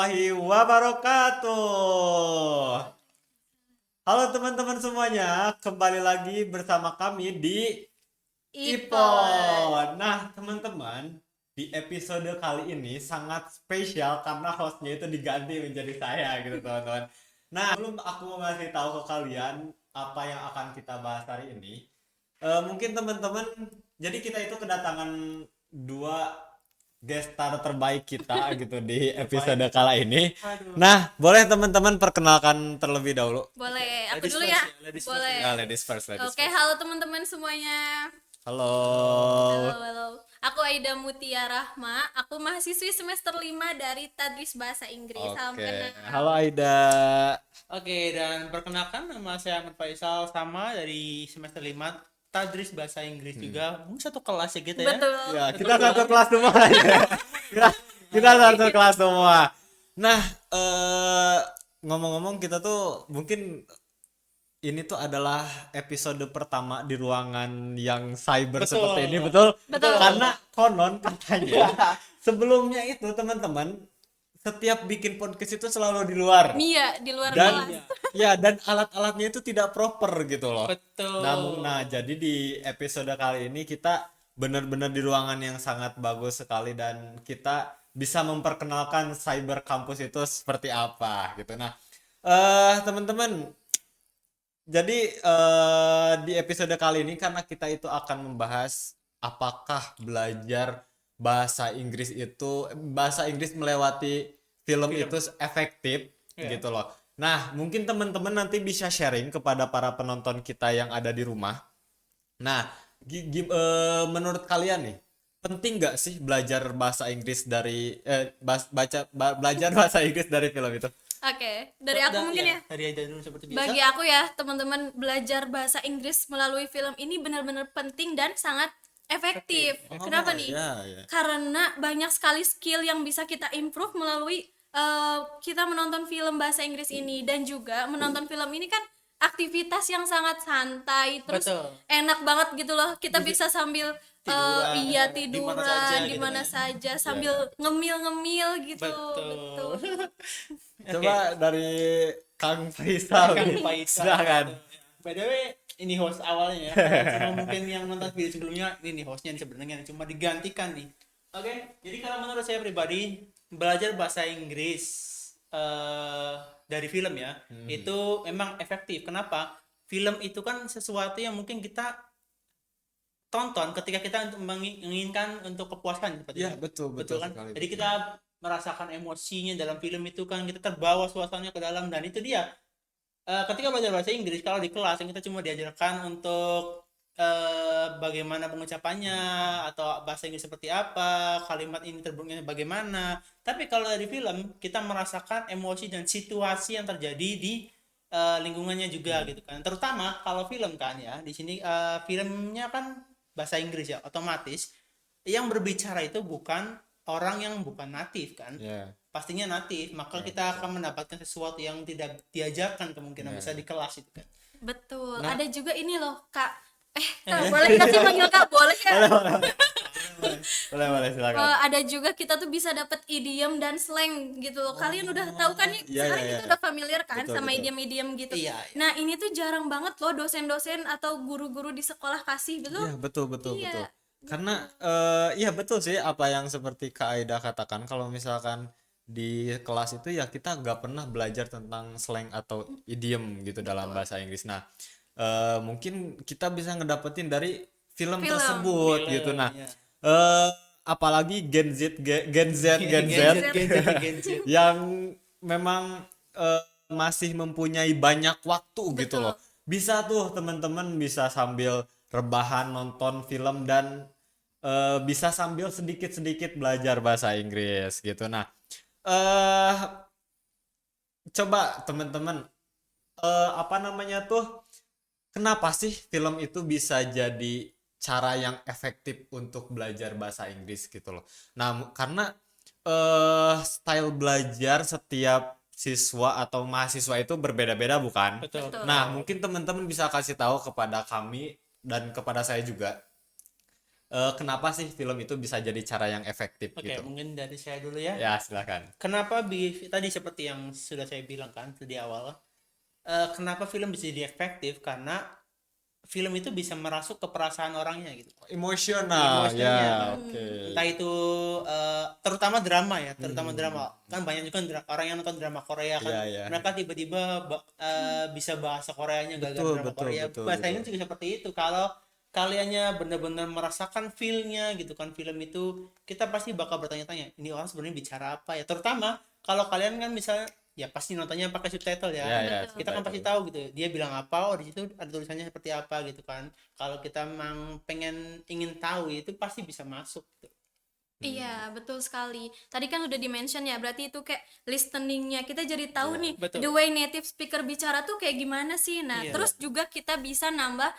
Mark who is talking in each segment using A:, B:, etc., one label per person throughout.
A: warahmatullahi wabarakatuh. Halo teman-teman semuanya, kembali lagi bersama kami di Ipon. Nah, teman-teman, di episode kali ini sangat spesial karena hostnya itu diganti menjadi saya gitu, teman-teman. Nah, sebelum aku mau ngasih tahu ke kalian apa yang akan kita bahas hari ini, mungkin teman-teman, jadi kita itu kedatangan dua guest star terbaik kita gitu di episode kala ini.
B: Aduh.
A: Nah, boleh teman-teman perkenalkan terlebih dahulu.
C: Boleh, aku
B: Ladies
C: dulu
B: first
C: ya.
B: ya, ladies first
C: Boleh.
A: Ya, ladies first, ladies
C: Oke,
A: first.
C: halo teman-teman semuanya.
A: Halo.
C: Halo. Aku Aida Mutia Rahma. Aku mahasiswi semester 5 dari Tadris Bahasa Inggris. Salam
A: Oke.
C: kenal.
A: Halo Aida.
B: Oke, dan perkenalkan nama saya Ahmad Faisal, sama dari semester 5 Tadris Bahasa Inggris juga. Satu kelas ya gitu ya.
C: Betul.
A: Ya, kita satu kelas semua ya. Kita satu kelas semua. Nah, ngomong-ngomong kita tuh mungkin ini tuh adalah episode pertama di ruangan yang cyber
B: Betul.
A: seperti ini, betul?
C: Betul.
A: Karena konon katanya sebelumnya itu teman-teman setiap bikin podcast itu selalu di luar.
C: Mia di luar
A: Dan
C: kelas.
A: ya, dan alat-alatnya itu tidak proper gitu loh.
B: Betul.
A: Nah, jadi di episode kali ini kita benar-benar di ruangan yang sangat bagus sekali dan kita bisa memperkenalkan cyber campus itu seperti apa gitu. Nah, teman-teman, jadi di episode kali ini karena kita itu akan membahas apakah belajar bahasa Inggris melewati film itu efektif
B: Iya.
A: gitu loh. Nah, mungkin teman-teman nanti bisa sharing kepada para penonton kita yang ada di rumah. Nah, menurut kalian nih, penting nggak sih belajar bahasa Inggris dari belajar bahasa Inggris dari film itu?
C: Oke, dari aku mungkin ya.
B: Dari Aida dulu seperti biasa.
C: Bagi aku ya, teman-teman, belajar bahasa Inggris melalui film ini benar-benar penting dan sangat efektif. Kenapa nih?
A: Ya.
C: Karena banyak sekali skill yang bisa kita improve melalui kita menonton film bahasa Inggris ini, dan juga menonton film ini kan aktivitas yang sangat santai, terus
B: Betul.
C: enak banget gitu loh. Kita bisa sambil
B: Tiduran,
C: tiduran
B: di
C: di
B: mana
C: mana
B: saja gitu
C: saja sambil ngemil-ngemil gitu.
B: Betul.
A: Coba dari Kang Faisal
B: Kang
A: nih.
B: Faisal.
A: Silakan.
B: By the way, ini host awalnya ya. Cuma mungkin yang nonton video sebelumnya, ini hostnya sebenarnya cuma digantikan nih. Oke, jadi kalau menurut saya pribadi, belajar bahasa Inggris dari film ya, itu memang efektif. Kenapa? Film itu kan sesuatu yang mungkin kita tonton ketika kita untuk menginginkan untuk kepuasan seperti
A: Iya,
B: itu.
A: betul
B: kan?
A: sekali.
B: Jadi kita merasakan emosinya dalam film itu kan, kita terbawa suasananya ke dalam, dan itu dia. Ketika belajar bahasa Inggris, kalau di kelas yang kita cuma diajarkan untuk bagaimana pengucapannya atau bahasa Inggris seperti apa, kalimat ini terbentuknya bagaimana. Tapi kalau dari film, kita merasakan emosi dan situasi yang terjadi di lingkungannya juga gitu kan. Terutama kalau film kan ya, di sini filmnya kan bahasa Inggris ya, otomatis yang berbicara itu bukan orang yang bukan natif kan.
A: Ya.
B: Pastinya natif, maka kita akan mendapatkan sesuatu yang tidak diajarkan kemungkinan bisa di kelas itu kan.
C: Betul.
A: Nah.
C: Ada juga ini loh, Kak. Kak, boleh kita sih panggil Kak? Boleh ya?
A: Boleh silakan.
C: Ada juga kita tuh bisa dapat idiom dan slang gitu loh. Kalian udah tahu kan nih,
A: Iya,
C: sekarang
A: iya,
C: kita
A: iya.
C: udah familiar kan
A: Betul,
C: sama
A: betul.
C: idiom-idiom gitu.
B: Iya.
C: Nah, ini tuh jarang banget loh dosen-dosen atau guru-guru di sekolah kasih gitu.
A: Iya, betul.
C: Iya.
A: Karena iya betul sih apa yang seperti Kak Aida katakan, kalau misalkan di kelas itu ya kita nggak pernah belajar tentang slang atau idiom gitu dalam bahasa Inggris. Nah, mungkin kita bisa ngedapetin dari film
C: Film.
A: tersebut gitu. Nah,
B: Iya.
A: apalagi Gen Z
B: Gen Z.
A: yang memang masih mempunyai banyak waktu gitu
C: Betul.
A: loh. Bisa tuh teman-teman bisa sambil rebahan nonton film dan bisa sambil sedikit-sedikit belajar bahasa Inggris gitu. Nah, coba teman-teman apa namanya tuh, kenapa sih film itu bisa jadi cara yang efektif untuk belajar bahasa Inggris gitu loh. Nah, karena style belajar setiap siswa atau mahasiswa itu berbeda-beda bukan?
B: Betul.
C: Betul.
A: Nah, mungkin teman-teman bisa kasih tahu kepada kami dan kepada saya juga kenapa sih film itu bisa jadi cara yang efektif
B: Oke,
A: gitu.
B: mungkin dari saya dulu ya.
A: Ya, silakan.
B: Kenapa tadi seperti yang sudah saya bilang kan di awal, kenapa film bisa jadi efektif? Karena film itu bisa merasuk ke perasaan orangnya gitu.
A: Emosional, ya,
B: Emosinya.
A: oke.
B: Entah itu terutama drama ya, terutama drama. Kan banyak juga orang yang nonton drama Korea kan,
A: Iya, iya.
B: mereka tiba-tiba bisa bahasa Koreanya gara-gara
A: Betul,
B: drama
A: betul,
B: Korea.
A: betul,
B: Bahasa
A: betul.
B: Inggris juga seperti itu. Kalau kaliannya benar-benar merasakan feel-nya gitu kan film itu, kita pasti bakal bertanya-tanya, ini orang sebenarnya bicara apa ya? Terutama kalau kalian kan misalnya ya pasti nontonnya pakai subtitle ya.
A: Ya, ya,
C: Betul.
B: Kita kan pasti tahu gitu dia bilang apa, oh di situ ada tulisannya seperti apa gitu kan. Kalau kita memang ingin tahu itu pasti bisa masuk gitu.
C: Iya, betul sekali. Tadi kan udah di-mention ya, berarti itu kayak listeningnya. Kita jadi tahu nih,
B: betul.
C: the way native speaker bicara tuh kayak gimana sih. Nah,
B: Iya.
C: terus juga kita bisa nambah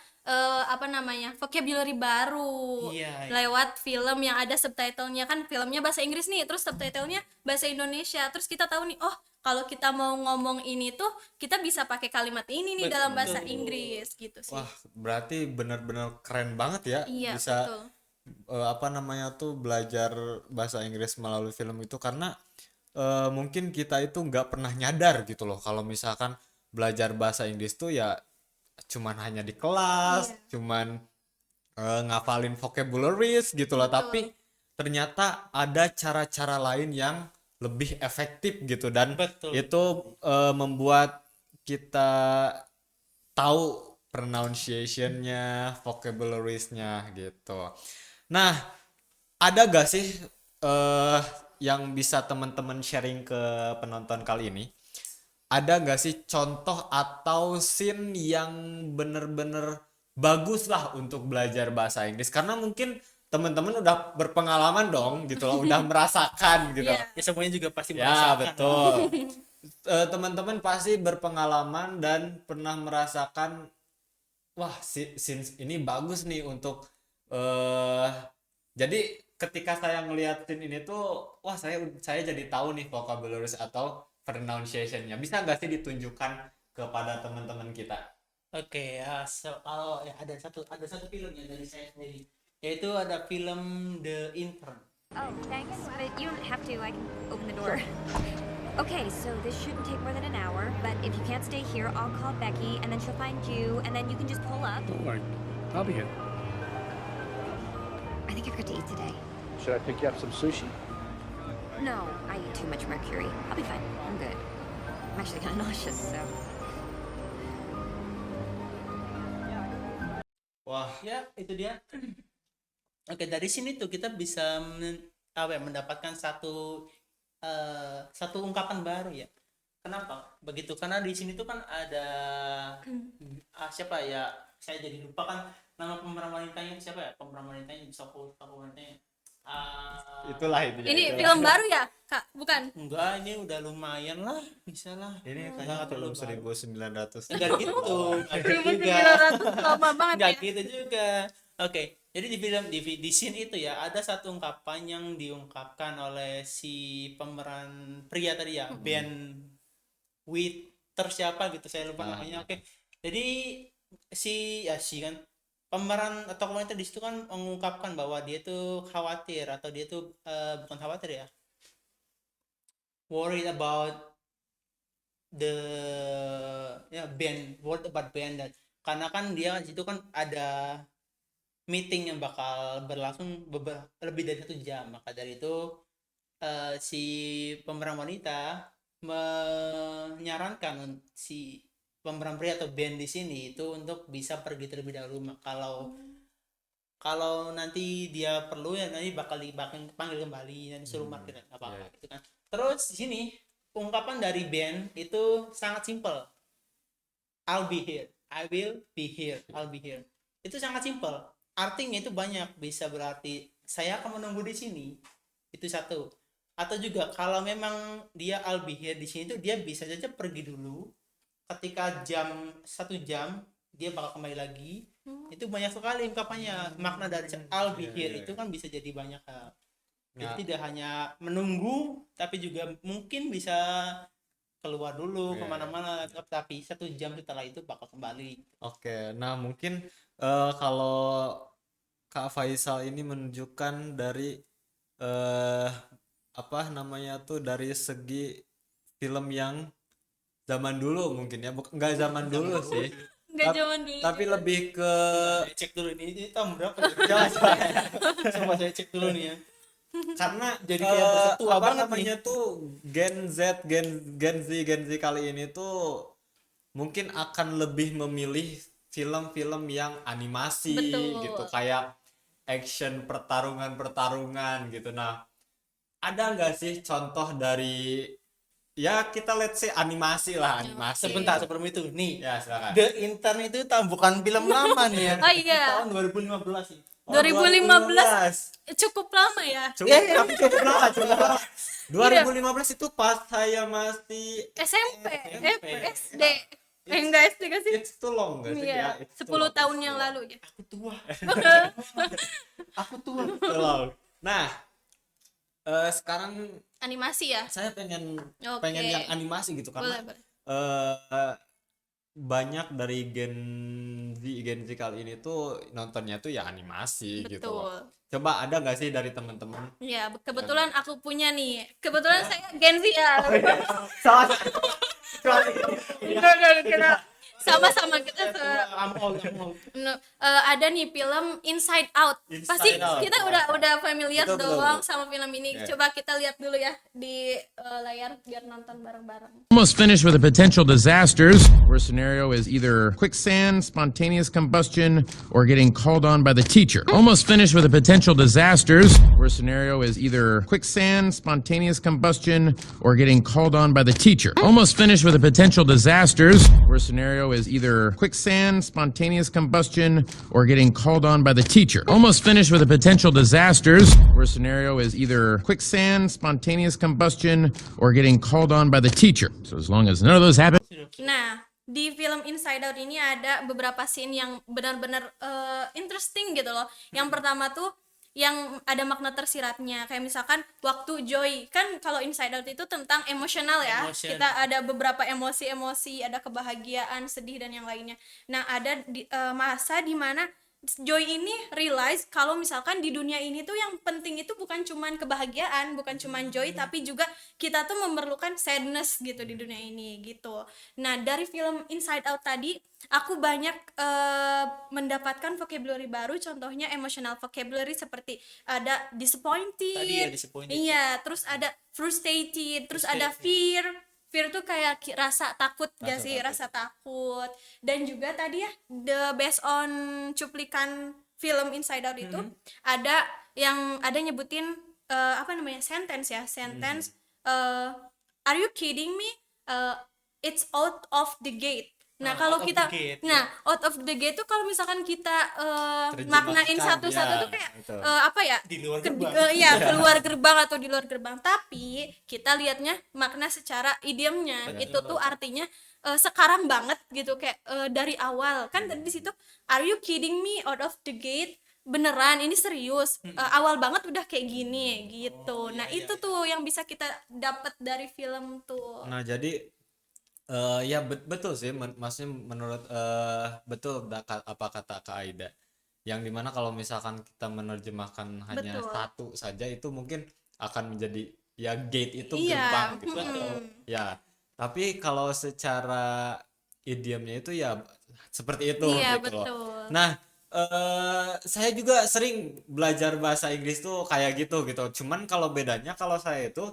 C: apa namanya, vocabulary baru
B: Iya, iya.
C: lewat film yang ada subtitlenya. Kan filmnya bahasa Inggris nih, terus subtitlenya bahasa Indonesia. Terus kita tahu nih, oh kalau kita mau ngomong ini tuh, kita bisa pakai kalimat ini nih dalam bahasa Inggris gitu sih.
A: Wah, berarti benar-benar keren banget ya
C: Iya,
A: bisa
C: betul.
A: apa namanya tuh belajar bahasa Inggris melalui film itu karena mungkin kita itu nggak pernah nyadar gitu loh kalau misalkan belajar bahasa Inggris tuh ya cuman hanya di kelas, cuman ngafalin vocabularies gitu loh, tapi ternyata ada cara-cara lain yang lebih efektif gitu dan
B: Betul.
A: itu membuat kita tahu pronunciation-nya, vocabularies-nya gitu. Nah, ada gak sih eh yang bisa teman-teman sharing ke penonton kali ini? Ada gak sih contoh atau scene yang bener-bener bagus lah untuk belajar bahasa Inggris? Karena mungkin teman-teman udah berpengalaman dong gitu loh, udah merasakan gitu.
C: Iya.
B: Ya semuanya juga pasti
A: Ya,
B: merasakan.
A: betul. Teman-teman pasti berpengalaman dan pernah merasakan, wah, scenes ini bagus nih untuk jadi ketika saya ngeliat scene ini tuh, wah, saya jadi tahu nih vocabularies atau pronunciation-nya. Bisa nggak sih ditunjukkan kepada teman-teman kita?
B: Oke, ya kalau ya ada satu film ya dari saya sendiri, yaitu ada film The Intern.
D: Oh, thanks. But you don't have to. I can open the door. Okay, so this shouldn't take more than an hour, but if you can't stay here, I'll call Becky, and then she'll find you, and then you can just pull up.
E: Don't worry. I'll be here.
D: I think I forgot to eat today.
E: Should I pick you up some sushi?
D: No, I eat too much mercury. I'll be fine. I'm good. I'm actually kind of nauseous, so.
A: Wah,
B: Ya, itu dia. Oke, dari sini tuh kita bisa mendapatkan satu ungkapan baru ya. Kenapa? Begitu karena di sini tuh kan ada siapa ya? Saya jadi lupa kan nama pemeran wanitanya siapa ya? Pemeran wanitanya bisa aku wanitanya.
A: itulah itu ya.
C: Ini
A: itulah.
C: film baru ya, Kak? Bukan?
B: Enggak, ini udah lumayan lah, bisa lah.
A: Ini
B: Enggak,
A: kayaknya
B: terlalu
A: film
B: baru.
A: 1900.
B: Enggak gitu, enggak gitu juga.
C: 1900 lama banget
B: Enggak
C: ya.
B: gitu juga. Oke, jadi di film di scene itu ya ada satu ungkapan yang diungkapkan oleh si pemeran pria tadi ya, Ben Withers siapa gitu saya lupa namanya. Oke. Jadi si kan pemeran atau wanita di situ kan mengungkapkan bahwa dia tuh khawatir atau dia tuh bukan khawatir ya. Worried about worried about band dan karena kan dia di situ kan ada meeting yang bakal berlangsung lebih dari 1 jam, maka dari itu si pemeran wanita menyarankan si pemeran pria atau band di sini itu untuk bisa pergi terlebih dahulu. Kalau nanti dia perlu ya nanti bakal dipanggil kembali dan disuruh parkir apa-apa gitu kan. Terus di sini ungkapan dari band itu sangat simpel. I'll be here. I will be here. I'll be here. Itu sangat simpel. Artinya itu banyak, bisa berarti saya akan menunggu di sini. Itu satu. Atau juga kalau memang dia I'll be here di sini tuh dia bisa saja pergi dulu. Ketika 1 jam dia bakal kembali lagi. Itu banyak sekali ungkapannya. Makna dari I'll be here itu kan bisa jadi banyak hal. Jadi tidak hanya menunggu, tapi juga mungkin bisa keluar dulu kemana-mana, tapi 1 jam setelah itu bakal kembali.
A: Oke, nah mungkin kalau Kak Faisal ini menunjukkan dari apa namanya tuh, dari segi film yang zaman dulu mungkin ya, nggak zaman dulu sih,
C: Nggak zaman dulu
A: tapi
C: juga.
A: lebih ke
B: Saya cek dulu ini tahun berapa nih?
A: Jangan.
B: Coba saya cek dulu nih ya.
A: karena
B: Jadi kayak bersetua
A: apa
B: banget
A: namanya tuh, Gen Z kali ini tuh mungkin akan lebih memilih film-film yang animasi
C: Betul.
A: gitu, kayak action, pertarungan gitu. Nah, ada nggak sih contoh dari, ya kita let's say animasi lah, animasi.
B: Sebentar sebelum itu nih.
A: Ya silakan.
B: The Intern itu bukan film lama nih ya.
C: Oh iya.
B: Tahun 2015 sih.
C: 2015 cukup lama ya.
A: Tapi cukup lama, cukup lama. 2015 itu pas saya masih
C: SMP,
B: SMP.
C: SD. Enggak SD kan sih?
A: it's too long nggak sih?
C: Iya,
A: Ya, it's
C: 10
A: too long,
C: tahun
A: it's
C: yang
A: too long.
C: lalu ya.
B: Aku tua. Aku tua.
A: Too long. Nah, sekarang
C: Animasi ya.
A: saya pengen
C: Oke.
A: yang animasi gitu, karena
C: Boleh.
A: banyak dari Gen Z kali ini tuh nontonnya tuh ya animasi gitu loh.
C: Betul.
A: Coba ada nggak sih dari teman-teman?
C: Ya, kebetulan aku punya nih. Kebetulan saya Gen Z ya. Enggak, kita sama-sama kita
B: I'm old.
C: No, ada nih film Inside Out.
A: Inside
C: Pasti
A: Out.
C: kita udah familiar
A: Betul, betul,
C: doang
A: betul.
C: sama film ini.
A: Ya.
C: Coba kita lihat dulu ya di layar biar nonton bareng-bareng.
F: Almost finished with the potential disasters, where scenario is either quicksand, spontaneous combustion, or getting called on by the teacher. Almost finished with the potential disasters, where scenario is either quicksand, spontaneous combustion, or getting called on by the teacher. Almost finished with the potential disasters, where scenario is either quicksand, spontaneous combustion, or getting called on by the teacher. Almost finished with the potential disasters, where scenario is either quicksand, spontaneous combustion, or getting called on by the teacher. So as long as none of those happen.
C: Nah, di film Inside Out ini ada beberapa scene yang benar-benar interesting gitu loh. Yang pertama tuh yang ada makna tersiratnya, kayak misalkan waktu Joy, kan kalau Inside Out itu tentang emosional ya.
B: Emotion.
C: Kita ada beberapa emosi-emosi, ada kebahagiaan, sedih dan yang lainnya. Nah, ada masa di mana Joy ini realize kalau misalkan di dunia ini tuh yang penting itu bukan cuman kebahagiaan, bukan cuman joy, tapi juga kita tuh memerlukan sadness gitu di dunia ini gitu. Nah, dari film Inside Out tadi aku banyak mendapatkan vocabulary baru, contohnya emotional vocabulary seperti ada disappointed.
B: Tadi ya, disappointed.
C: Iya, terus ada frustrated, terus ada fear. Fear tuh kayak rasa takut gak sih? Rasa takut. Dan juga tadi ya, based on cuplikan film Inside Out itu ada yang nyebutin apa namanya, sentence ya, sentence are you kidding me? It's out of the gate. Nah, kalau
B: out of
C: kita
B: the gate,
C: out of the gate tuh kalau misalkan kita
A: Terjemahkan,
C: maknain satu-satu
A: ya,
C: tuh kayak
A: gitu.
C: apa ya?
B: Di luar
C: Ke-
B: gerbang.
C: iya, keluar gerbang atau di luar gerbang. Tapi kita lihatnya makna secara idiomnya. Itu tuh artinya sekarang banget gitu, kayak dari awal. Kan tadi di situ are you kidding me out of the gate? Beneran ini serius. Awal banget udah kayak gini gitu. Nah, itu tuh yang bisa kita dapat dari film tuh.
A: Nah, jadi ya betul sih, maksudnya menurut betul apa kata Kak Aida, yang dimana kalau misalkan kita menerjemahkan hanya
C: Betul.
A: satu saja itu mungkin akan menjadi ya gate itu
C: Iya,
A: gerbang gitu. Ya, tapi kalau secara idiomnya itu ya seperti itu
C: Iya,
A: gitu loh.
C: betul.
A: Nah, saya juga sering belajar bahasa Inggris tuh kayak gitu. Cuman kalau bedanya, kalau saya itu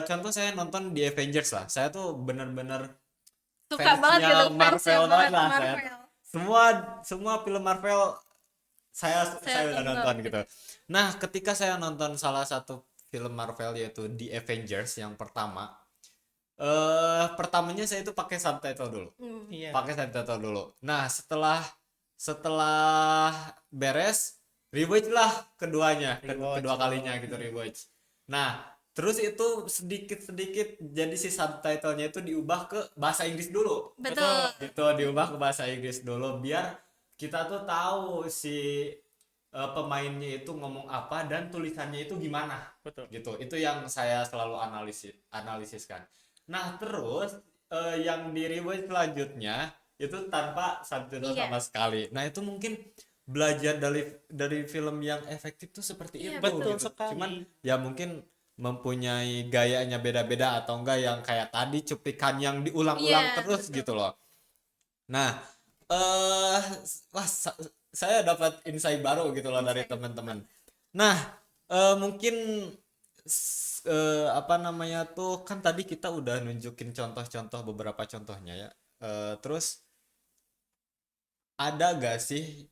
A: contoh saya nonton di Avengers lah. Saya tuh bener-bener
C: Suka banget
A: fansnya
C: gitu,
A: Marvel
C: fansnya
A: banget lah.
C: Marvel.
A: Semua film Marvel saya udah nonton gitu. Nah, ketika saya nonton salah satu film Marvel yaitu The Avengers yang pertama, pertamanya saya itu pakai subtitle dulu.
B: Iya.
A: Pakai subtitle dulu. Nah, setelah beres, rewatch lah keduanya,
B: Rewatch,
A: kedua kalinya gitu, rewatch. Nah, terus itu sedikit-sedikit jadi si subtitlenya itu diubah ke bahasa Inggris dulu.
C: Betul.
A: Gitu, diubah ke bahasa Inggris dulu biar kita tuh tahu si pemainnya itu ngomong apa dan tulisannya itu gimana.
B: Betul.
A: Gitu. Itu yang saya selalu analisiskan. Nah, terus yang di rewatch selanjutnya itu tanpa subtitle
C: Iya.
A: sama sekali. Nah, itu mungkin belajar dari film yang efektif tuh seperti
C: Iya,
A: itu
B: betul
A: gitu.
B: sekali.
A: Cuman ya mungkin mempunyai gayanya beda-beda atau enggak yang kayak tadi cuplikan yang diulang-ulang
C: Iya,
A: terus
C: betul.
A: gitu loh. Nah, eh wah saya dapat insight baru gitu loh dari teman-teman. Nah, mungkin apa namanya tuh kan tadi kita udah nunjukin contoh-contoh beberapa contohnya ya. Terus ada gak sih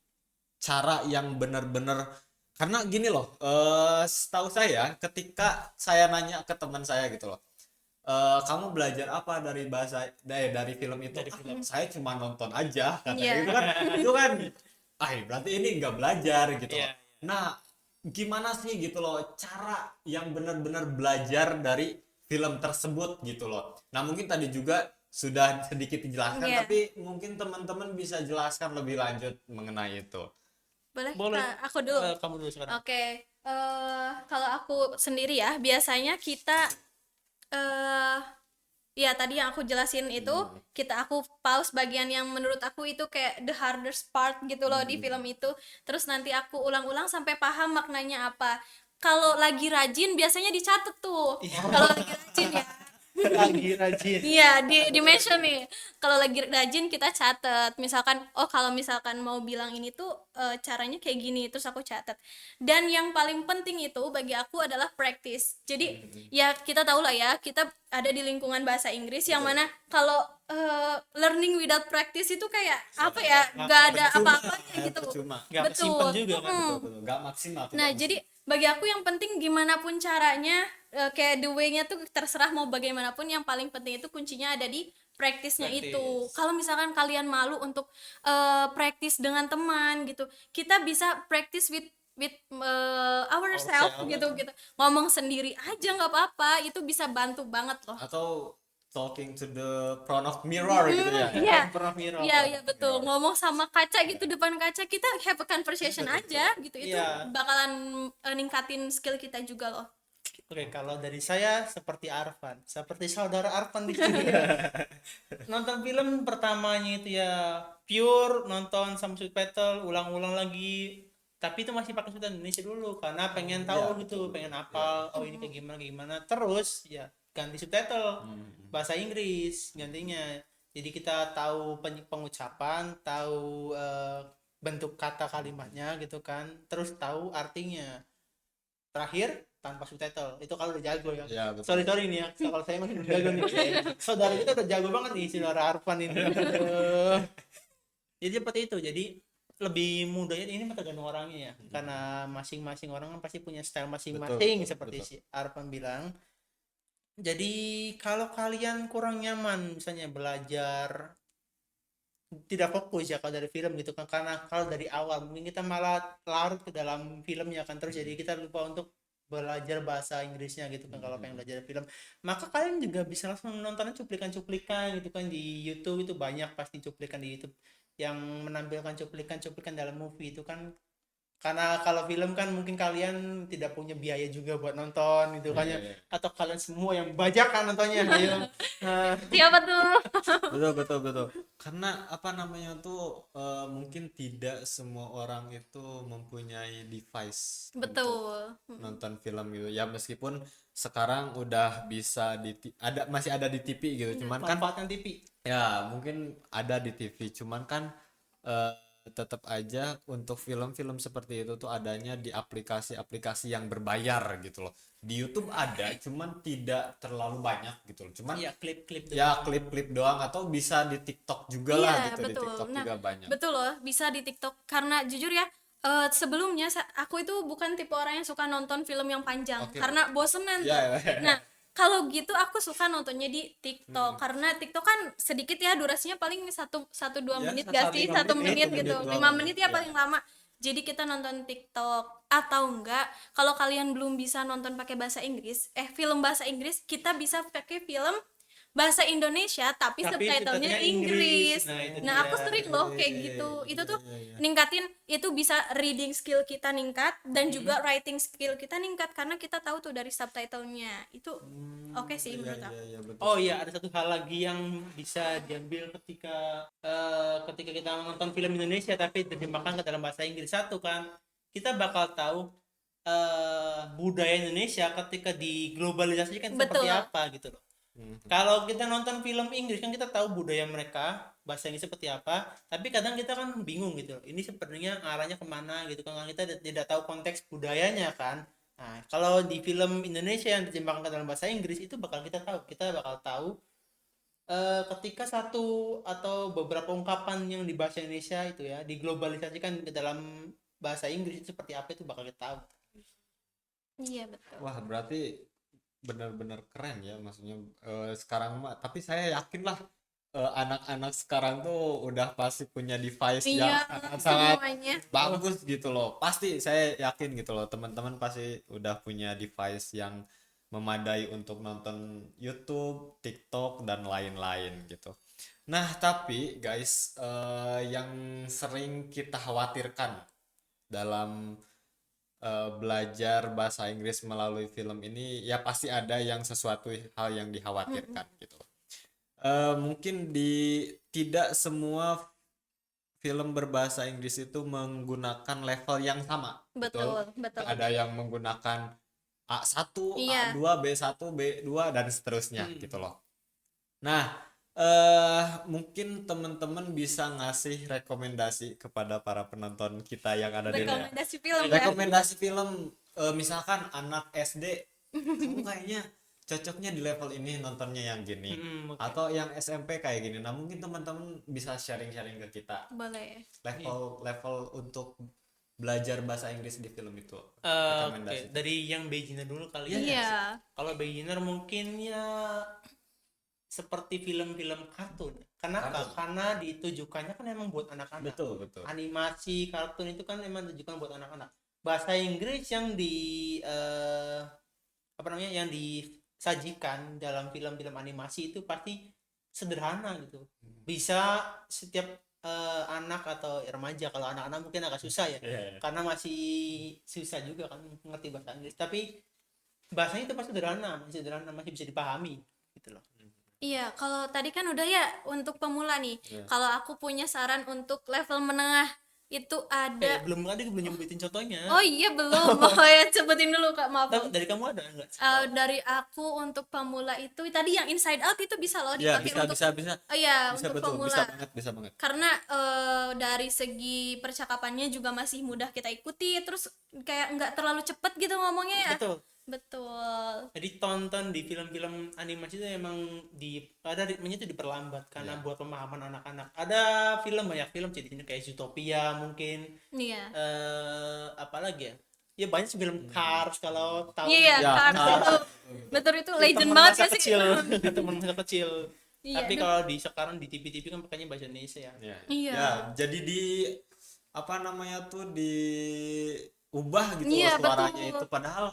A: cara yang benar-benar karena gini loh, setahu saya ketika saya nanya ke teman saya gitu loh, kamu belajar apa dari dari film itu? "Ah, saya cuma nonton aja," katanya
C: Iya.
A: itu kan, berarti ini nggak belajar gitu loh.
B: Iya.
A: Nah, gimana sih gitu loh cara yang benar-benar belajar dari film tersebut gitu loh. Nah, mungkin tadi juga sudah sedikit dijelaskan,
C: Iya.
A: tapi mungkin teman-teman bisa jelaskan lebih lanjut mengenai itu.
B: Boleh.
C: Aku dulu.
B: Kamu dulu sekarang.
C: Oke, kalau aku sendiri ya, biasanya kita ya tadi yang aku jelasin itu, aku pause bagian yang menurut aku itu kayak the hardest part gitu loh di film itu. Terus nanti aku ulang-ulang sampai paham maknanya apa. Kalau lagi rajin biasanya dicatat tuh. Kalau lagi rajin ya.
B: Lagi rajin.
C: Iya, di mention nih. Kalau lagi rajin kita catat. Misalkan, kalau misalkan mau bilang ini tuh caranya kayak gini, terus aku catat. Dan yang paling penting itu bagi aku adalah practice. Jadi ya kita tahu lah ya, kita ada di lingkungan bahasa Inggris yang mana kalau learning without practice itu kayak apa ya? Gak ada apa-apanya gitu.
A: Percuma.
B: Nggak kesimpan juga kan.
A: Betul, nggak maksimal.
C: Nah, jadi bagi aku yang penting gimana pun caranya, kayak the way-nya tuh terserah mau bagaimanapun, yang paling penting itu kuncinya ada di practice-nya itu. Kalau misalkan kalian malu untuk practice dengan teman gitu, kita bisa practice with ourselves gitu. Ngomong sendiri aja nggak apa-apa, itu bisa bantu banget loh.
A: Atau talking to the front of mirror gitu ya.
C: Iya.
B: Pernah viral.
C: Iya betul. Ngomong sama kaca gitu, depan kaca, kita have a conversation aja gitu. Itu
B: Iya.
C: bakalan ningkatin skill kita juga loh.
B: Oke, kalau dari saya seperti Arfan, seperti saudara Arfan di sini. Nonton film pertamanya itu ya pure nonton sama subtitle, ulang-ulang lagi. Tapi itu masih pakai subtitle Indonesia dulu karena pengen tahu gitu, pengen hafal. Oh ini kayak gimana. Terus ya ganti subtitle bahasa Inggris gantinya. Jadi kita tahu pengucapan, tahu bentuk kata kalimatnya gitu kan. Terus tahu artinya. Terakhir tanpa subtitle itu kalau udah jago ya.
A: Ya, betul.
B: Sorry nih ya, kalau saya masih belum jago nih. Saudara kita udah jago banget nih, saudara Arfan ini. Aduh. Jadi seperti itu. Jadi lebih mudah ya, ini tergantung orangnya ya. Karena masing-masing orang kan pasti punya style masing-masing seperti si Arfan bilang. Jadi kalau kalian kurang nyaman misalnya belajar tidak fokus ya kalau dari film gitu kan, karena kalau dari awal mungkin kita malah larut ke dalam filmnya kan, terus jadi kita lupa untuk belajar bahasa Inggrisnya gitu kan. Kalau pengen belajar film, maka kalian juga bisa langsung nonton cuplikan-cuplikan gitu kan di YouTube. Itu banyak pasti cuplikan di YouTube yang menampilkan cuplikan-cuplikan dalam movie itu kan. Karena kalau film kan mungkin kalian tidak punya biaya juga buat nonton gitu kan ya. Atau kalian semua yang bajakan nontonnya ayo.
C: Siapa tuh?
A: Betul. Karena apa namanya tuh mungkin tidak semua orang itu mempunyai device
C: Betul.
A: untuk nonton film gitu. Ya meskipun sekarang udah bisa masih ada di TV gitu. Cuman kan
B: Manfaatkan TV.
A: ya mungkin ada di TV. Cuman kan tetap aja untuk film-film seperti itu tuh adanya di aplikasi-aplikasi yang berbayar gitu loh. Di YouTube ada, cuman tidak terlalu banyak gitu loh. Cuman
B: Iya, klip-klip
A: ya klip-klip doang, atau bisa di TikTok juga lah gitu. Di TikTok
C: Nah,
A: juga banyak.
C: betul loh, bisa di TikTok. Karena jujur ya, sebelumnya aku itu bukan tipe orang yang suka nonton film yang panjang.
A: Oke.
C: Karena bosenan tuh.
A: Ya.
C: Nah, kalau gitu aku suka nontonnya di TikTok. Karena TikTok kan sedikit ya, durasinya paling 1-2
A: Ya,
C: menit gak sih?
A: 1
C: 1 menit
A: menit,
C: gitu.
A: 2
C: 5
A: menit,
C: menit ya
A: ya.
C: paling lama. Jadi kita nonton TikTok. Atau enggak, kalau kalian belum bisa nonton pakai bahasa Inggris, film bahasa Inggris, kita bisa pakai film bahasa Indonesia tapi subtitlenya Inggris.
B: Nah,
C: Nah, aku sering loh kayak gitu. Itu tuh ningkatin, itu bisa reading skill kita ningkat dan juga writing skill kita ningkat karena kita tahu tuh dari subtitlenya. Itu oke sih menurut aku.
A: Iya, betul.
B: Oh iya, ada satu hal lagi yang bisa diambil ketika ketika kita menonton film Indonesia tapi diterjemahkan ke dalam bahasa Inggris. Satu kan, kita bakal tahu budaya Indonesia ketika diglobalisasikan seperti
C: Betul.
B: apa gitu loh. Kalau kita nonton film Inggris kan kita tahu budaya mereka, bahasa Inggris seperti apa, tapi kadang kita kan bingung gitu loh. Ini sepertinya arahnya kemana gitu kan, kita tidak tahu konteks budayanya kan. Nah, kalau di film Indonesia yang diterjemahkan ke dalam bahasa Inggris itu kita bakal tahu ketika satu atau beberapa ungkapan yang di bahasa Indonesia itu ya diglobalisasikan ke dalam bahasa Inggris itu seperti apa, itu bakal kita tahu.
C: Iya, betul.
A: Wah, berarti benar-benar keren ya, maksudnya sekarang mah, tapi saya yakin lah anak-anak sekarang tuh udah pasti punya device yang
C: Iya,
A: sangat
C: semuanya.
A: bagus gitu loh. Pasti saya yakin gitu loh, teman-teman pasti udah punya device yang memadai untuk nonton YouTube, TikTok dan lain-lain gitu. Nah, tapi guys, yang sering kita khawatirkan dalam belajar bahasa Inggris melalui film ini, ya pasti ada yang sesuatu hal yang dikhawatirkan gitu. Mungkin tidak semua film berbahasa Inggris itu menggunakan level yang sama.
C: Betul.
A: Ada yang menggunakan A1,
C: Iya.
A: A2, B1, B2 dan seterusnya gitu loh. Nah, mungkin teman-teman bisa ngasih rekomendasi kepada para penonton kita yang ada di luar.
C: Rekomendasi film ya.
A: Rekomendasi film, misalkan anak SD, kamu kayaknya cocoknya di level ini nontonnya yang gini,
B: Oke.
A: atau yang SMP kayak gini. Nah, mungkin teman-teman bisa sharing-sharing ke kita
C: Boleh.
A: level untuk belajar bahasa Inggris di film itu.
B: Oke,
A: Rekomendasi.
B: dari yang beginner dulu kali ya.
C: Iya.
B: Kalau beginner mungkin ya seperti film-film kartun. Kenapa?
A: Kartun.
B: Karena ditujukannya kan emang buat anak-anak.
A: Betul.
B: Animasi kartun itu kan emang ditujukan buat anak-anak. Bahasa Inggris yang yang disajikan dalam film-film animasi itu pasti sederhana gitu. Bisa setiap anak atau remaja. Kalau anak-anak mungkin agak susah ya.
A: Iya.
B: Karena masih susah juga kan ngerti bahasa Inggris. Tapi bahasanya itu pasti sederhana, masih bisa dipahami gitu loh.
C: Iya, kalau tadi kan udah ya untuk pemula nih.
A: Iya.
C: Kalau aku punya saran untuk level menengah itu ada.
B: Belum nyebutin contohnya.
C: Oh iya belum. Oh ya, sebutin dulu Kak, maaf.
B: Dari kamu ada nggak?
C: Dari aku untuk pemula itu tadi yang Inside Out itu bisa loh
A: Ya,
C: dipakai untuk
A: bisa.
C: Oh iya,
A: Bisa
C: untuk
A: betul,
C: pemula.
A: bisa banget.
C: Karena dari segi percakapannya juga masih mudah kita ikuti, terus kayak nggak terlalu cepet gitu ngomongnya ya. Betul.
B: Jadi tonton di film-film animasi itu emang ada ritmenya itu diperlambat karena buat pemahaman anak-anak. Ada banyak film jadinya kayak Zootopia mungkin.
C: Iya.
B: Apa lagi ya? Ya banyak sih film Cars kalau tahu.
C: Iya,
A: Ya,
C: Cars
A: Cars.
C: itu betul itu legend
B: Teman
C: banget
B: masa
C: ya sih.
B: kecil. Teman masa kecil.
C: Iya,
B: Tapi
C: aduh.
B: kalau di sekarang di TV-TV kan pakainya bahasa Indonesia ya.
A: Ya.
C: Iya.
A: Ya, jadi apa namanya tuh diubah gitu
C: Iya,
A: suaranya
C: betul.
A: itu, padahal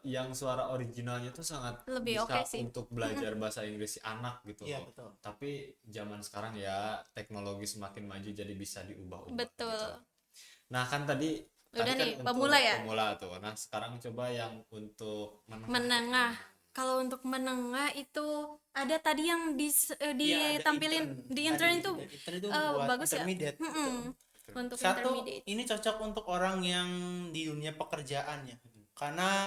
A: yang suara originalnya tuh sangat
C: Lebih
A: bisa
C: oke sih.
A: untuk belajar bahasa Inggris si anak gitu
B: Iya,
A: loh.
B: betul.
A: Tapi zaman sekarang ya teknologi semakin maju jadi bisa diubah-ubah
C: Betul.
A: gitu. Nah, kan tadi
C: Udah
A: kan
C: nih,
A: untuk
C: pemula ya?
A: Pemula tuh. Nah, sekarang coba yang untuk
C: Menengah. Kalau untuk menengah itu ada tadi yang
B: Iya, ada
C: ditampilin di intern itu
B: Intern itu buat
C: bagus ya.
B: intermediate.
C: Mm-mm. Untuk
B: Satu,
C: intermediate.
B: ini cocok untuk orang yang di dunia pekerjaan ya. Karena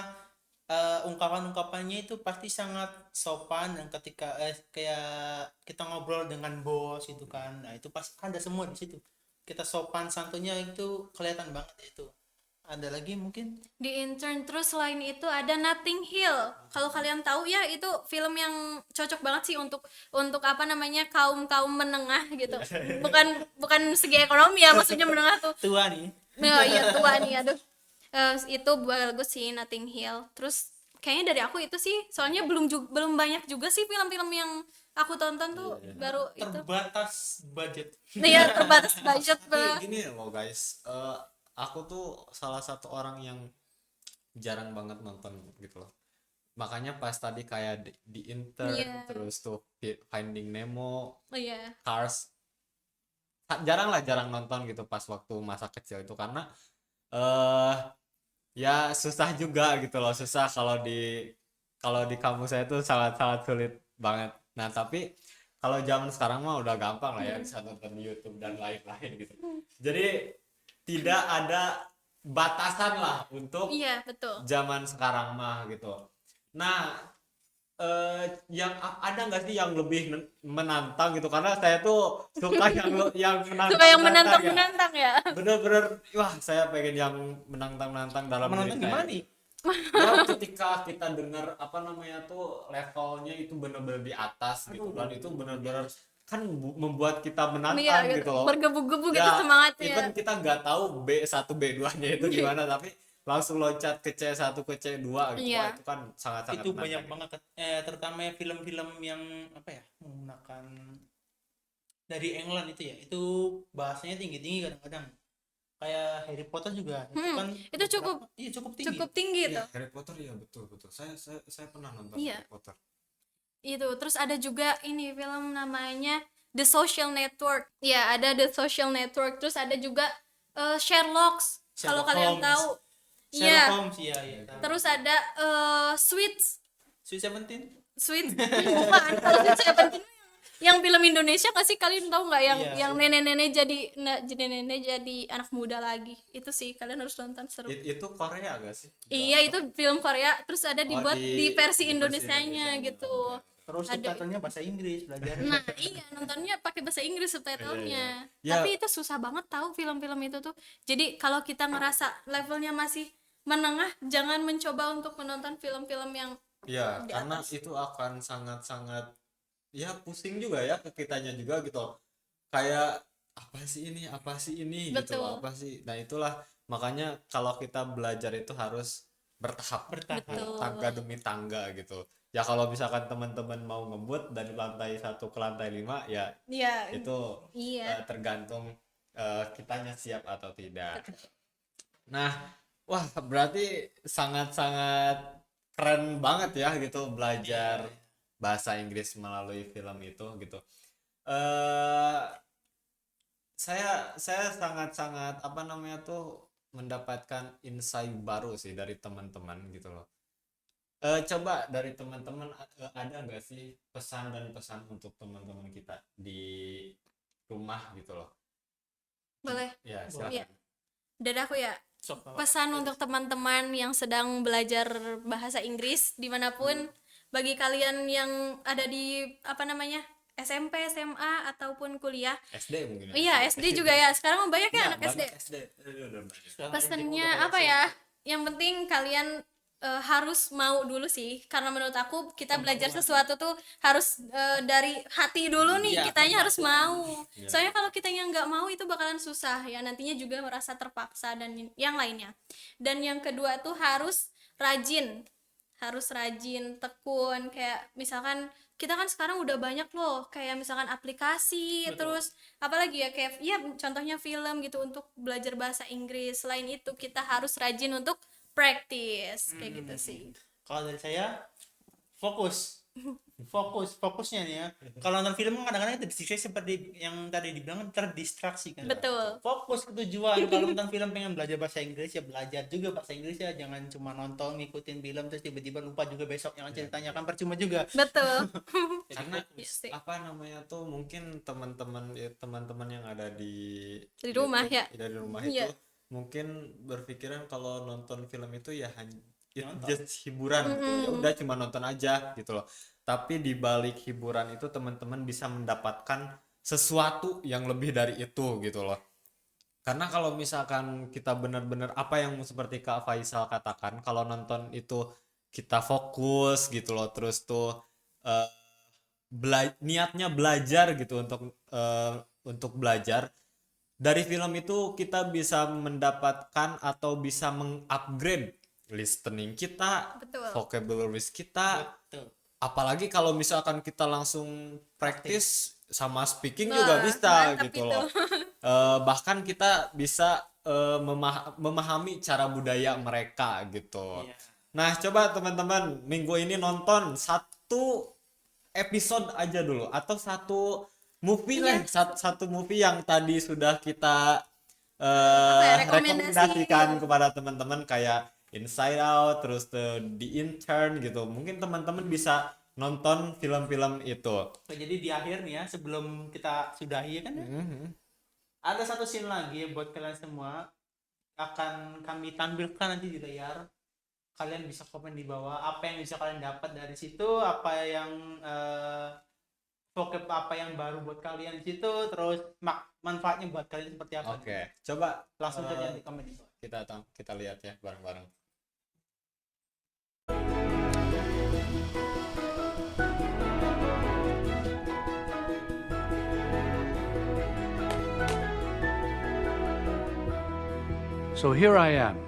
B: ungkapan-ungkapannya itu pasti sangat sopan, dan ketika kayak kita ngobrol dengan bos itu kan, nah itu pasti ada semua di situ. Kita sopan santunnya itu kelihatan banget itu. Ada lagi mungkin?
C: Di intern, terus selain itu ada Notting Hill. Kalau kalian tahu ya, itu film yang cocok banget sih untuk apa namanya kaum menengah gitu. Bukan segi ekonomi ya, maksudnya menengah tuh.
B: Tua nih.
C: Nah, iya tua nih, aduh. Itu bagus sih Notting Hill. Terus kayaknya dari aku itu sih, soalnya belum banyak juga sih film-film yang aku tonton tuh baru itu.
B: Terbatas budget.
C: Nah, ya terbatas budget
A: Tapi
C: banget.
A: gini loh guys, aku tuh salah satu orang yang jarang banget nonton gitu loh makanya pas tadi kayak di Intern,
C: Iya.
A: terus tuh Finding Nemo,
C: Oh iya.
A: Cars, jarang nonton gitu pas waktu masa kecil itu, karena ya susah juga gitu loh, susah kalau di kampus saya itu sangat sangat sulit banget. Nah tapi kalau zaman sekarang mah udah gampang lah ya, bisa nonton di YouTube dan lain-lain gitu. Jadi tidak ada batasan lah untuk
C: Iya, betul.
A: zaman sekarang mah gitu. Nah, yang ada nggak sih yang lebih menantang gitu? Karena saya tuh suka yang
C: Suka yang
A: menantang ya.
C: menantang-menantang ya.
A: Bener-bener, wah saya pengen yang menantang-menantang dalam
B: Menonton
A: diri
B: gimana
A: saya.
B: nih?
A: Ya ketika kita dengar apa namanya tuh levelnya itu bener-bener di atas gitu, dan itu bener-bener kan membuat kita menantang
C: Iya,
A: gitu loh.
C: bergebu-gebu gitu
A: Ya,
C: semangatnya.
A: even kita nggak tahu B1 B2 nya itu gimana, tapi langsung loncat ke C1 ke C2 gitu.
C: Iya.
A: Wah, itu kan sangat-sangat
B: Itu banyak
A: menantang.
B: banget terutama ya film-film yang apa ya, menggunakan dari England itu ya, itu bahasanya tinggi-tinggi kadang-kadang. Kayak Harry Potter juga itu kan
C: itu cukup-
B: iya cukup tinggi.
C: Cukup tinggi
B: Iya.
C: tuh.
A: Harry Potter ya, betul betul. Saya pernah nonton
C: Iya.
A: Harry Potter.
C: Itu terus ada juga ini film namanya The Social Network. Ya, ada The Social Network. Terus ada juga Sherlock. Kalau
B: Sherlock
C: kalian
B: Holmes.
C: tahu.
B: Sherlock
C: Iya.
B: Holmes, iya iya. tahu.
C: Terus ada Suits.
B: Sweet Seventeen.
C: Suits. Bukan. Kalau Suits Seventeen yang film Indonesia nggak sih, kalian tahu nggak yang
B: Iya,
C: yang nenek-nenek jadi nenek jadi anak muda lagi. Itu sih kalian harus nonton, seru.
A: Itu Korea gak sih?
C: Iya, itu film Korea, terus ada dibuat di versi Indonesianya
A: Indonesianya.
C: gitu.
B: Terus
C: Ada-
B: subtitlenya bahasa Inggris belajar.
C: Nah, iya, nontonnya pakai bahasa Inggris subtitlenya.
A: Iya, iya.
C: Tapi itu susah banget tahu film-film itu tuh. Jadi kalau kita ngerasa levelnya masih menengah, jangan mencoba untuk menonton film-film yang
A: Iya,
C: di
A: karena
C: atas.
A: itu akan sangat-sangat ya pusing juga ya ke kitanya juga gitu. Kayak apa sih ini gitu,
C: Betul.
A: apa sih. Nah, itulah makanya kalau kita belajar itu harus bertahap,
C: Betul.
A: tangga demi tangga gitu. Ya kalau misalkan teman-teman mau ngebut dari lantai 1 ke lantai 5 ya
C: Iya,
A: itu
C: iya.
A: tergantung kitanya siap atau tidak. Nah, wah berarti sangat-sangat keren banget ya gitu belajar bahasa Inggris melalui film itu gitu. eh saya sangat-sangat apa namanya tuh mendapatkan insight baru sih dari teman-teman gitu loh. Coba dari teman-teman ada nggak sih pesan dan pesan untuk teman-teman kita di rumah gitu loh?
C: Boleh.
A: Ya,
C: Iya.
A: silakan.
C: Dan aku ya,
B: Sok, apa?
C: pesan untuk teman-teman yang sedang belajar bahasa Inggris dimanapun, bagi kalian yang ada di apa namanya SMP, SMA ataupun kuliah.
A: SD mungkin ya.
C: Iya, SD juga ya. Sekarang banyak ya
A: Iya,
C: anak SD.
A: banyak SD. Udah banyak.
B: Sekarang
C: Pesannya
B: SD udah
C: apa
B: kayak
C: ya? Yang penting kalian harus mau dulu sih, karena menurut aku kita belajar sesuatu tuh harus dari hati dulu nih,
B: Iya,
C: kitanya harus mau. Soalnya kalau kitanya nggak mau itu bakalan susah ya, nantinya juga merasa terpaksa dan yang lainnya. Dan yang kedua tuh harus rajin, tekun. Kayak misalkan kita kan sekarang udah banyak loh, kayak misalkan aplikasi, terus apalagi ya kayak ya contohnya film gitu untuk belajar bahasa Inggris. Selain itu kita harus rajin untuk practice kayak gitu sih.
B: Kalau dari saya fokusnya nih ya. Kalau nonton film kan kadang-kadang terdistraksi seperti yang tadi dibilang, terdistraksi kan.
C: Betul.
B: Fokus ke tujuan. Kalau nonton film pengen belajar bahasa Inggris ya belajar juga bahasa Inggris ya, jangan cuma nonton ngikutin film terus tiba-tiba lupa juga besok yang ceritanya kan percuma juga.
C: Betul.
A: Karena
C: Iya sih.
A: apa namanya tuh mungkin teman-teman yang ada di
C: Rumah
A: YouTube,
C: ya.
A: dari rumah
C: Iya.
A: itu mungkin berpikiran kalau nonton film itu ya hanya
B: Nonton.
A: just hiburan gitu. Ya udah cuma nonton aja gitu loh. Tapi di balik hiburan itu teman-teman bisa mendapatkan sesuatu yang lebih dari itu gitu loh. Karena kalau misalkan kita benar-benar apa yang seperti Kak Faisal katakan, kalau nonton itu kita fokus gitu loh, terus tuh niatnya belajar gitu untuk belajar. Dari film itu kita bisa mendapatkan atau bisa mengupgrade listening kita,
C: Betul.
A: vocabularies kita.
B: Betul.
A: Apalagi kalau misalkan kita langsung praktis sama speaking
C: Wah,
A: juga bisa
C: mantap
A: gitu
C: itu.
A: loh. Bahkan kita bisa memahami cara budaya mereka gitu.
B: Iya.
A: Nah, coba teman-teman minggu ini nonton satu episode aja dulu atau satu movie lah, satu movie yang tadi sudah kita rekomendasikan kepada teman-teman kayak Inside Out, terus The Intern gitu. Mungkin teman-teman bisa nonton film-film itu.
B: Oke, jadi di akhir nih ya, sebelum kita sudahi kan ya, ada satu scene lagi buat kalian semua akan kami tampilkan nanti di layar. Kalian bisa komen di bawah apa yang bisa kalian dapat dari situ, apa yang vocab apa yang baru buat kalian di situ, terus manfaatnya buat kalian seperti apa.
A: Oke, coba
B: Langsung saja di komen di bawah.
A: kita lihat ya bareng-bareng.
E: So here I am,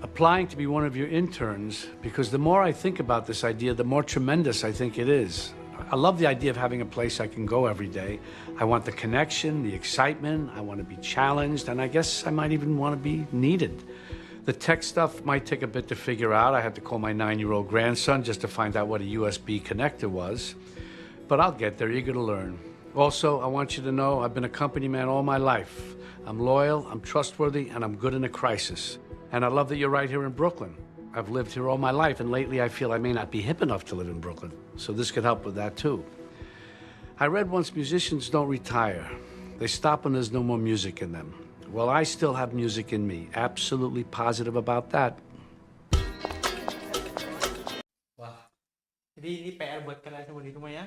E: applying to be one of your interns because the more I think about this idea, the more tremendous I think it is. I love the idea of having a place I can go every day. I want the connection, the excitement, I want to be challenged, and I guess I might even want to be needed. The tech stuff might take a bit to figure out. I had to call my 9-year-old grandson just to find out what a USB connector was. But I'll get there, eager to learn. Also, I want you to know I've been a company man all my life. I'm loyal, I'm trustworthy, and I'm good in a crisis. And I love that you're right here in Brooklyn. I've lived here all my life, and lately I feel I may not be hip enough to live in Brooklyn. So this could help with that, too. I read once musicians don't retire. They stop when there's no more music in them. Well, I still have music in me. Absolutely positive about that.
B: Wah. Jadi ini PR buat kalian semua di rumah ya.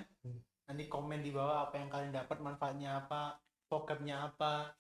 B: Nanti komen di bawah apa yang kalian dapat, manfaatnya apa, vocabnya apa.